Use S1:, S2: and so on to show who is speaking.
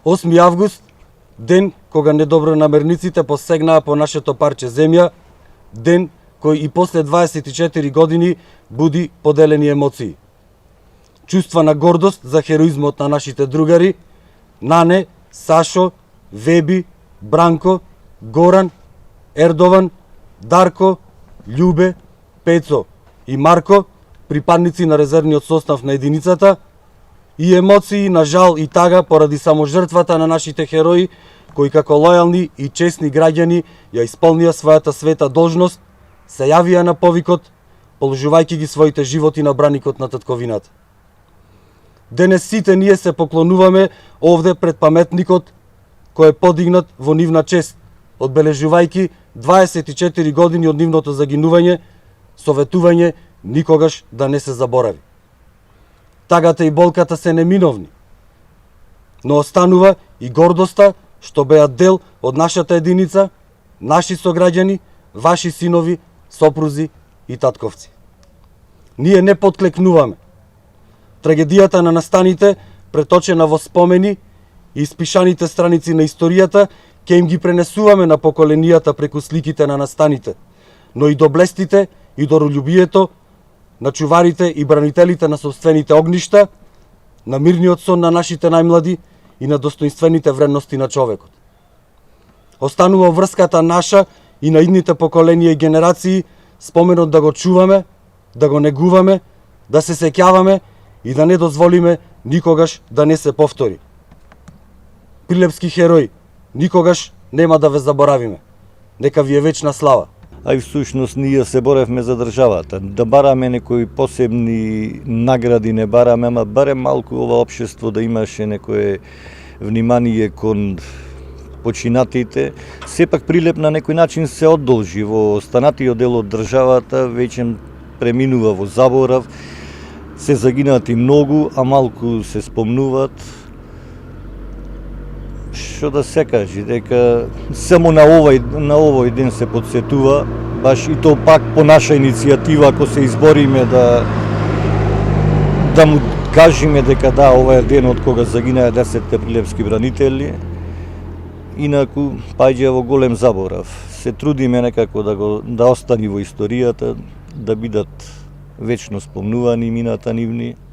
S1: 8 август, ден кога недобронамерниците посегнаа по нашето парче земја, ден кој и после 24 години буди поделени емоции. Чувства на гордост за хероизмот на нашите другари, Нане, Сашо, Веби, Бранко, Горан, Ердован, Дарко, Љубе, Пецо и Марко, припадници на резервниот состав на единицата, и емоции на жал и тага поради саможртвата на нашите херои, кои како лојални и честни граѓани ја исполнија својата света должност, се јавија на повикот, положувајќи ги своите животи на браникот на татковината. Денес сите ние се поклонуваме овде пред паметникот кој е подигнат во нивна чест, одбележувајќи 24 години од нивното загинување, советување никогаш да не се заборави. Тагата и болката се неминовни, но останува и гордоста што беа дел од нашата единица, наши сограѓани, ваши синови, сопрузи и татковци. Ние не подклекнуваме. Трагедијата на настаните, преточена во спомени и испишаните страници на историјата, ќе им ги пренесуваме на поколенијата преку сликите на настаните, но и доблестите и доролјубието на чуварите и бранителите на собствените огништа, на мирниот сон на нашите најмлади и на достоинствените вредности на човекот. Останува врската наша и на идните поколенија и генерации, споменот да го чуваме, да го негуваме, да се сеќаваме и да не дозволиме никогаш да не се повтори. Прилепски херои, никогаш нема да ве заборавиме. Нека ви е вечна слава.
S2: А и всушност ние се боревме за државата. Да бараме некои посебни награди, не бараме, ама барем малку ова општество да имаше некое внимание кон починатите. Сепак Прилеп на некој начин се одолжи во останатиот дел од државата, веќе преминува во заборав. Се загинати многу, а малку се спомнуваат. Што да се кажи, дека само на овој ден се подсетува, баш и то пак по наша иницијатива, ако се избориме да му кажеме дека да, ова е денот кога загинаа 10 прилепски бранители, инаку паѓа во голем заборав. Се трудиме некако да остани во историјата, да бидат вечно спомнувани имината нивни.